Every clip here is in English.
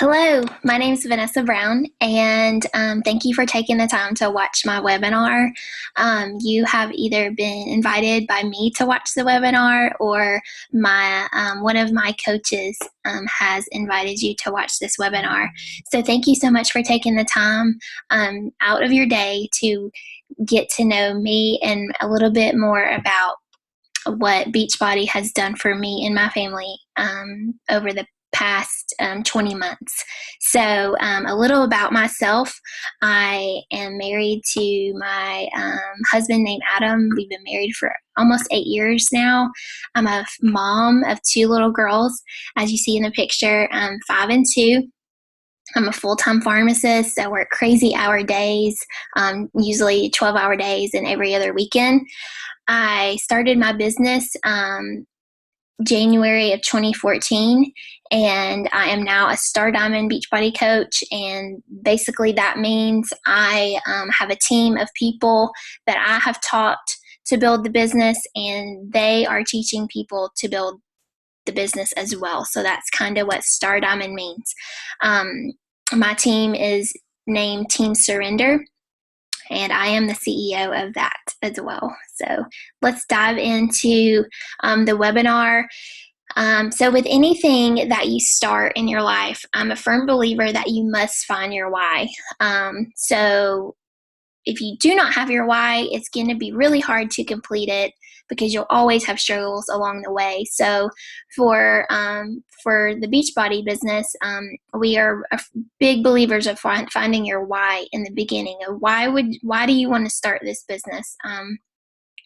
Hello, my name is Vanessa Brown, and thank you for taking the time to watch my webinar. You have either been invited by me to watch the webinar, or one of my coaches has invited you to watch this webinar. So thank you so much for taking the time out of your day to get to know me and a little bit more about what Beachbody has done for me and my family over the past 20 months. So a little about myself. I am married to my husband named Adam. We've been married for almost 8 years now. I'm a mom of 2 little girls, as you see in the picture, 5 and 2. I'm a full-time pharmacist. I work crazy hour days, usually 12-hour days and every other weekend. I started my business January of 2014, and I am now a Star Diamond Beachbody coach. And basically that means I have a team of people that I have taught to build the business, and they are teaching people to build the business as well. So that's kind of what Star Diamond means. My team is named Team Surrender, and I am the CEO of that as well. So let's dive into the webinar. So with anything that you start in your life, I'm a firm believer that you must find your why. So if you do not have your why, it's going to be really hard to complete it because you'll always have struggles along the way. So for the Beachbody business, we are big believers of finding your why in the beginning. Of why do you want to start this business?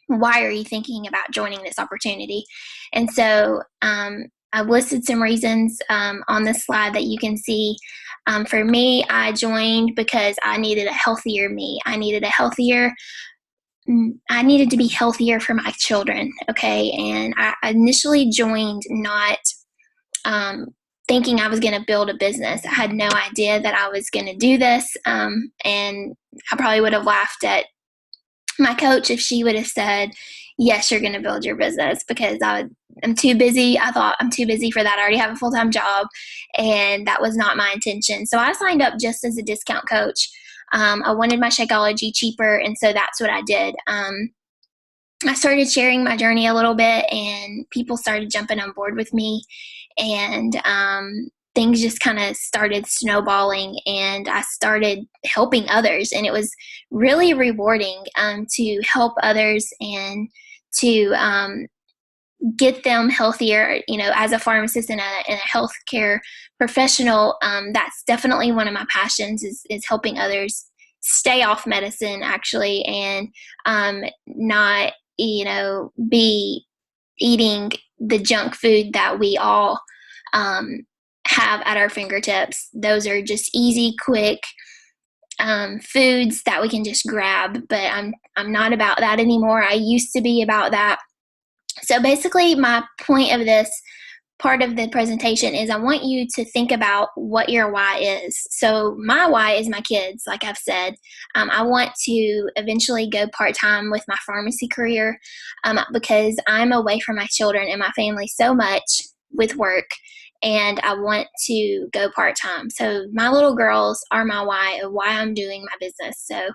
Why are you thinking about joining this opportunity? And so I've listed some reasons on this slide that you can see. For me, I joined because I needed a healthier me. I needed to be healthier for my children, okay? And I initially joined not thinking I was going to build a business. I had no idea that I was going to do this, and I probably would have laughed at my coach if she would have said, yes, you're going to build your business, because I'm too busy. I thought, I'm too busy for that. I already have a full-time job, and that was not my intention. So I signed up just as a discount coach. I wanted my Shakeology cheaper, and so that's what I did. I started sharing my journey a little bit, and people started jumping on board with me, and things just kind of started snowballing, and I started helping others, and it was really rewarding to help others and to get them healthier. You know, as a pharmacist and a healthcare professional, that's definitely one of my passions is helping others stay off medicine, actually, and not, be eating the junk food that we all have at our fingertips. Those are just easy, quick foods that we can just grab, but I'm not about that anymore. I used to be about that. So basically, my point of this part of the presentation is I want you to think about what your why is. So my why is my kids, like I've said. I want to eventually go part-time with my pharmacy career because I'm away from my children and my family so much with work, and I want to go part-time. So my little girls are my why of why I'm doing my business. So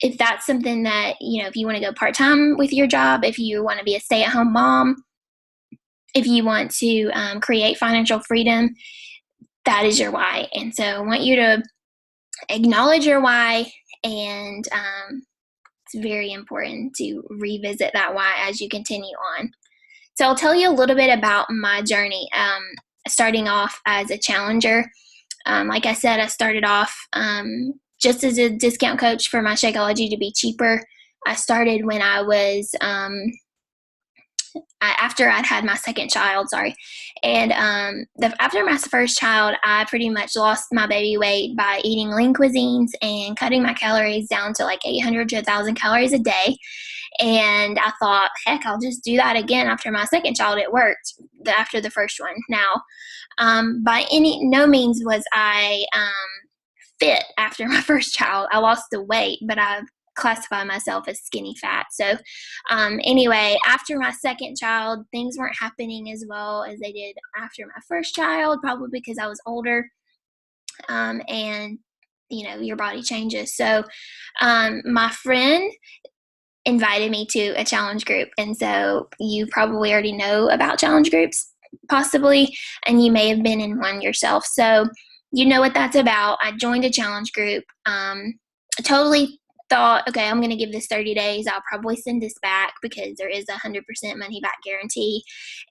if that's something that, if you want to go part-time with your job, if you want to be a stay-at-home mom, if you want to create financial freedom, that is your why. And so I want you to acknowledge your why, and it's very important to revisit that why as you continue on. So I'll tell you a little bit about my journey, starting off as a challenger. Like I said, I started off just as a discount coach for my Shakeology to be cheaper. I started when I was after I'd had my second child, and after my first child, I pretty much lost my baby weight by eating lean cuisines and cutting my calories down to like 800 to 1,000 calories a day. And I thought, heck, I'll just do that again after my second child. It worked after the first one. Now, by no means was I fit after my first child. I lost the weight, but classify myself as skinny fat. So anyway, after my second child, things weren't happening as well as they did after my first child, probably because I was older. And your body changes. So my friend invited me to a challenge group. And so you probably already know about challenge groups, possibly, and you may have been in one yourself. So you know what that's about. I joined a challenge group. I totally thought, okay, I'm going to give this 30 days. I'll probably send this back because there is a 100% money back guarantee.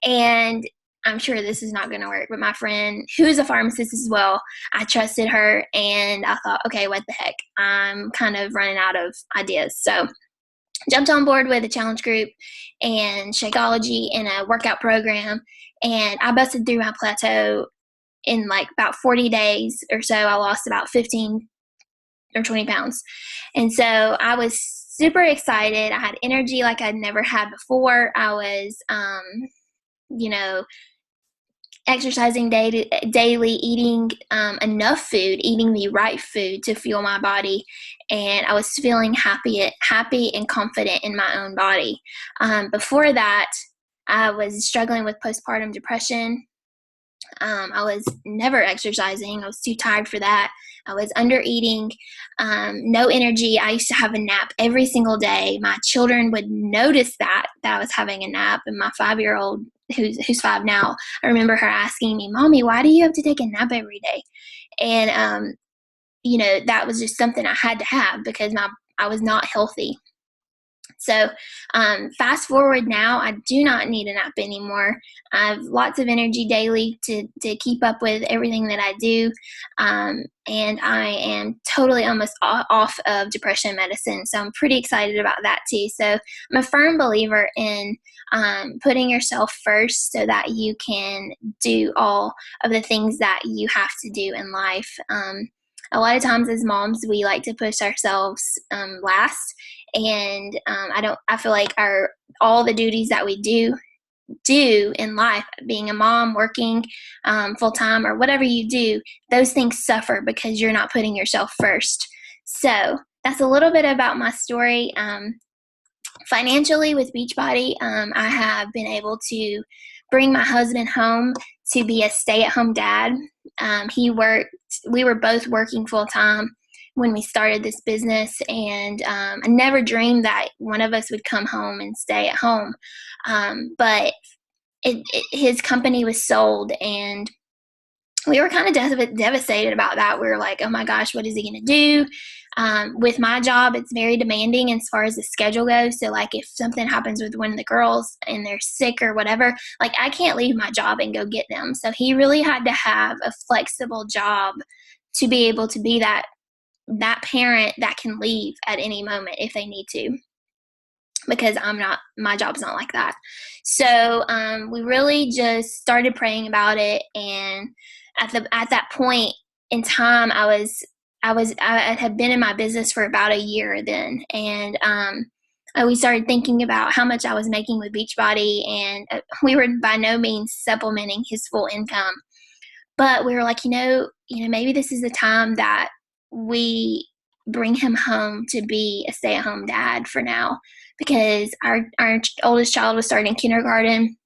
And I'm sure this is not going to work. But my friend, who is a pharmacist as well, I trusted her, and I thought, okay, what the heck? I'm kind of running out of ideas. So jumped on board with a challenge group and Shakeology in a workout program, and I busted through my plateau in like about 40 days or so. I lost about 15 or 20 pounds. And so I was super excited. I had energy like I'd never had before. I was, exercising daily, eating enough food, eating the right food to fuel my body, and I was feeling happy and confident in my own body. Before that, I was struggling with postpartum depression. I was never exercising. I was too tired for that. I was under eating, no energy. I used to have a nap every single day. My children would notice that I was having a nap, and my 5-year-old, who's 5 now, I remember her asking me, "Mommy, why do you have to take a nap every day?" And that was just something I had to have because I was not healthy. So fast forward now, I do not need a nap anymore. I have lots of energy daily to keep up with everything that I do. And I am totally almost off of depression medicine. So I'm pretty excited about that too. So I'm a firm believer in putting yourself first so that you can do all of the things that you have to do in life. A lot of times as moms, we like to push ourselves last. And I feel like all the duties that we do in life, being a mom, working full-time, or whatever you do, those things suffer because you're not putting yourself first. So that's a little bit about my story. Financially with Beachbody, I have been able to bring my husband home to be a stay-at-home dad. We were both working full-time when we started this business, and I never dreamed that one of us would come home and stay at home. But his company was sold, and we were kind of devastated about that. We were like, oh my gosh, what is he going to do? With my job, it's very demanding as far as the schedule goes. So like if something happens with one of the girls and they're sick or whatever, like I can't leave my job and go get them. So he really had to have a flexible job to be able to be that parent that can leave at any moment if they need to, because my job's not like that. So we really just started praying about it, and at that point in time, I had been in my business for about a year then, and we started thinking about how much I was making with Beachbody, and we were by no means supplementing his full income, but we were like, maybe this is the time that we bring him home to be a stay-at-home dad for now, because our oldest child was starting kindergarten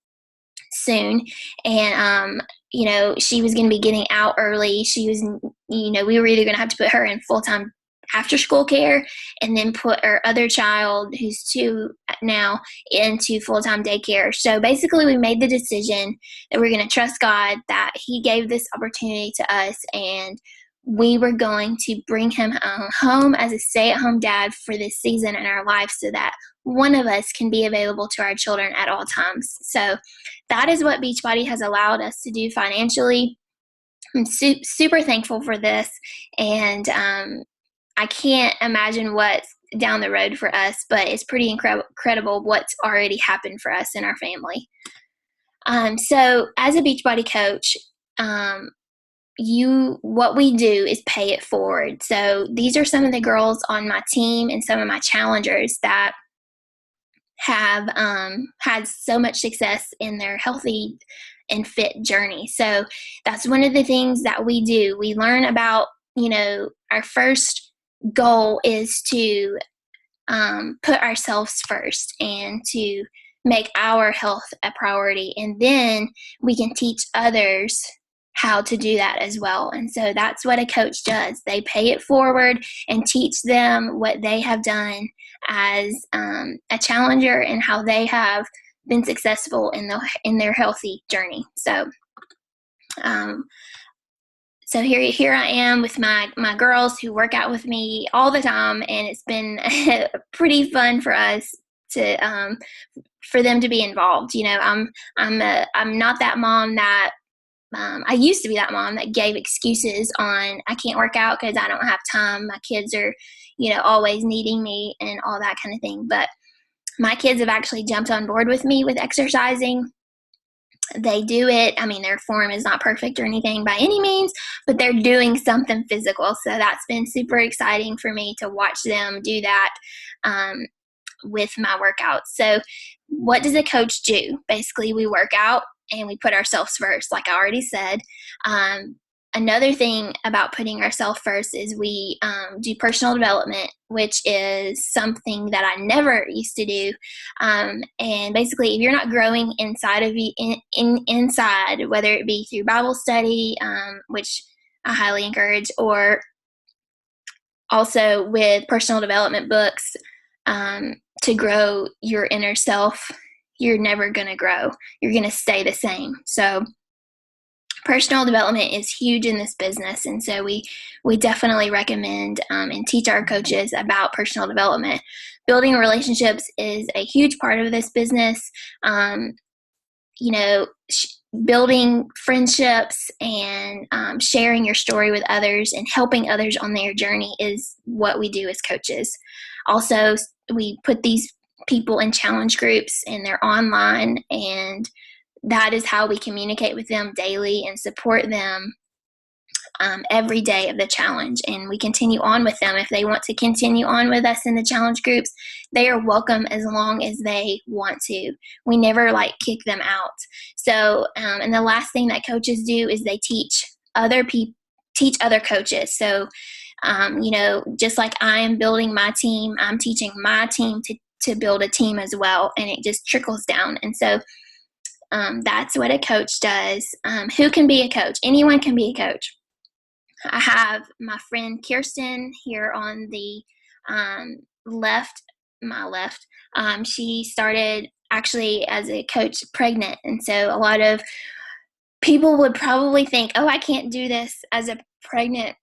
soon, and she was going to be getting out early. She was, we were either going to have to put her in full-time after school care and then put our other child, who's 2 now, into full-time daycare. So basically we made the decision that we're going to trust God, that he gave this opportunity to us, and we were going to bring him home as a stay-at-home dad for this season in our life, so that one of us can be available to our children at all times. So that is what Beachbody has allowed us to do financially. I'm super thankful for this, and I can't imagine what's down the road for us, but it's pretty incredible what's already happened for us in our family. So as a Beachbody coach, what we do is pay it forward. So these are some of the girls on my team and some of my challengers that have had so much success in their healthy and fit journey. So that's one of the things that we do. We learn about, our first goal is to put ourselves first and to make our health a priority. And then we can teach others how to do that as well. And so that's what a coach does. They pay it forward and teach them what they have done as a challenger and how they have been successful in their healthy journey. So here I am with my girls who work out with me all the time, and it's been pretty fun for us to for them to be involved. I'm not that mom that I used to be that mom that gave excuses on I can't work out because I don't have time. My kids are always needing me and all that kind of thing. But my kids have actually jumped on board with me with exercising. They do it. I mean, their form is not perfect or anything by any means, but they're doing something physical. So that's been super exciting for me to watch them do that with my workouts. So what does a coach do? Basically, we work out and we put ourselves first, like I already said. Another thing about putting ourselves first is we do personal development, which is something that I never used to do. And basically, if you're not growing inside of you, inside, whether it be through Bible study, which I highly encourage, or also with personal development books to grow your inner self, you're never going to grow. You're going to stay the same. So personal development is huge in this business, and so we definitely recommend and teach our coaches about personal development. Building relationships is a huge part of this business. Building friendships and sharing your story with others and helping others on their journey is what we do as coaches. Also, we put these people in challenge groups, and they're online, and that is how we communicate with them daily and support them every day of the challenge. And we continue on with them. If they want to continue on with us in the challenge groups, they are welcome as long as they want to. We never kick them out. So, and the last thing that coaches do is they teach other coaches. So, just like I am building my team, I'm teaching my team to build a team as well. And it just trickles down. And so, that's what a coach does. Who can be a coach? Anyone can be a coach. I have my friend Kirsten here on the my left. She started actually as a coach pregnant. And so a lot of people would probably think, oh, I can't do this as a pregnant,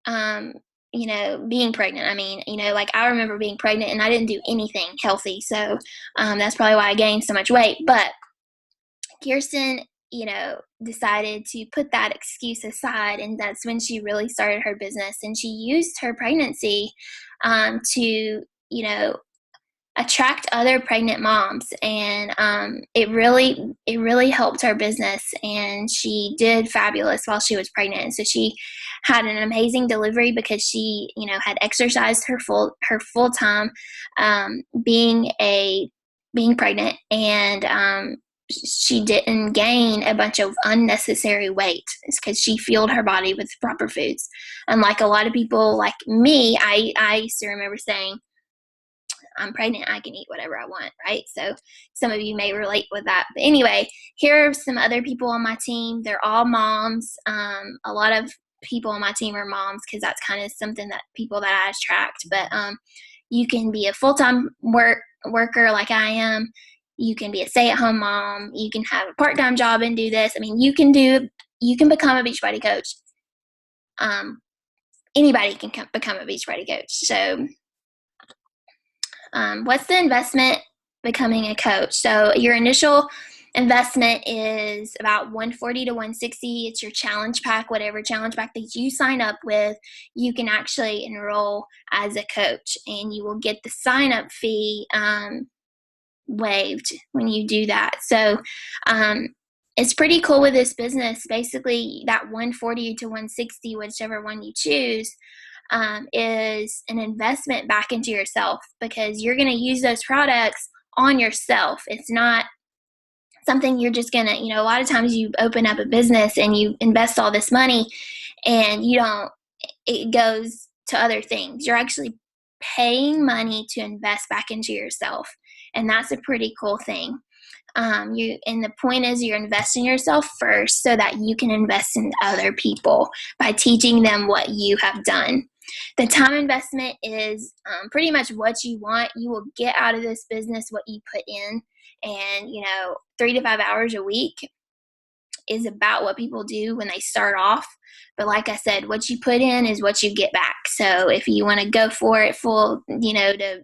being pregnant. I mean, I remember being pregnant and I didn't do anything healthy. So that's probably why I gained so much weight. But Kirsten, decided to put that excuse aside, and that's when she really started her business. And she used her pregnancy to, attract other pregnant moms, and it really helped her business. And she did fabulous while she was pregnant. And so she had an amazing delivery because she, had exercised her full time, being pregnant, and she didn't gain a bunch of unnecessary weight. It's because she fueled her body with proper foods. Unlike a lot of people like me, I used to remember saying, I'm pregnant, I can eat whatever I want, right? So some of you may relate with that. But anyway, here are some other people on my team. They're all moms. A lot of people on my team are moms because that's kind of something that people that I attract. But you can be a full-time worker like I am. You can be a stay-at-home mom. You can have a part-time job and do this. I mean, you can become a Beachbody coach. Anybody can become a Beachbody coach. So what's the investment becoming a coach? So your initial investment is about $140 to $160. It's your challenge pack. Whatever challenge pack that you sign up with, you can actually enroll as a coach, and you will get the sign-up fee waived when you do that. So it's pretty cool with this business. Basically, that $140 to $160, whichever one you choose, is an investment back into yourself, because you're going to use those products on yourself. It's not something you're just going to, a lot of times you open up a business and you invest all this money and it goes to other things. You're actually paying money to invest back into yourself. And that's a pretty cool thing. And the point is you're investing in yourself first so that you can invest in other people by teaching them what you have done. The time investment is pretty much what you want. You will get out of this business what you put in. And, 3 to 5 hours a week is about what people do when they start off. But like I said, what you put in is what you get back. So if you want to go for it full, to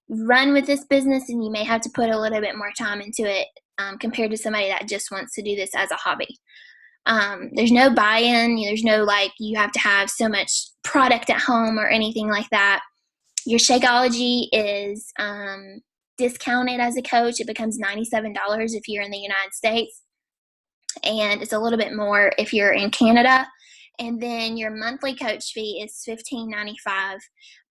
run with this business, and you may have to put a little bit more time into it compared to somebody that just wants to do this as a hobby. There's no buy-in. There's no you have to have so much product at home or anything like that. Your Shakeology is discounted as a coach. It becomes $97 if you're in the United States, and it's a little bit more if you're in Canada. And then your monthly coach fee is $15.95.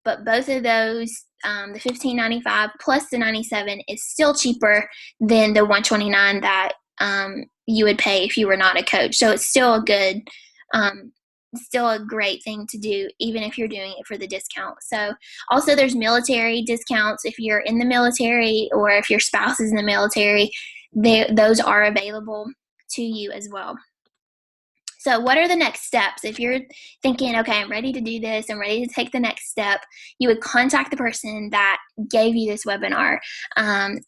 But both of those, the $15.95 plus the $97 is still cheaper than the $129 that you would pay if you were not a coach. So it's still still a great thing to do, even if you're doing it for the discount. So also there's military discounts if you're in the military, or if your spouse is in the military, those are available to you as well. So what are the next steps? If you're thinking, okay, I'm ready to do this, I'm ready to take the next step, you would contact the person that gave you this webinar.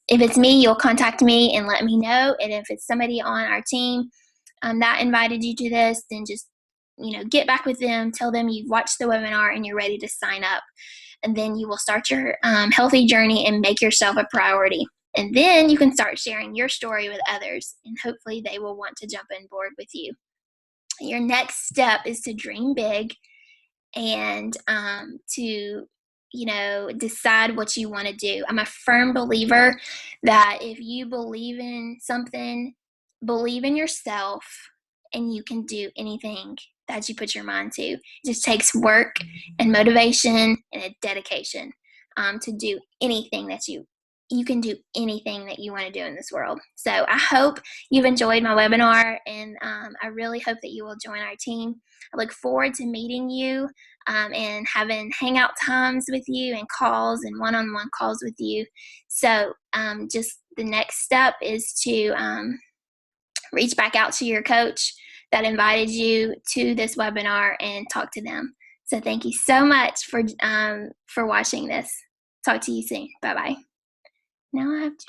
If it's me, you'll contact me and let me know. And if it's somebody on our team that invited you to this, then just get back with them, tell them you've watched the webinar and you're ready to sign up. And then you will start your healthy journey and make yourself a priority. And then you can start sharing your story with others, and hopefully they will want to jump on board with you. Your next step is to dream big and to decide what you want to do. I'm a firm believer that if you believe in something, believe in yourself, and you can do anything that you put your mind to. It just takes work and motivation and a dedication to do anything that you can do anything that you want to do in this world. So I hope you've enjoyed my webinar, and I really hope that you will join our team. I look forward to meeting you and having hangout times with you, and calls and one-on-one calls with you. So just the next step is to reach back out to your coach that invited you to this webinar and talk to them. So thank you so much for watching this. Talk to you soon. Bye-bye. Now I have to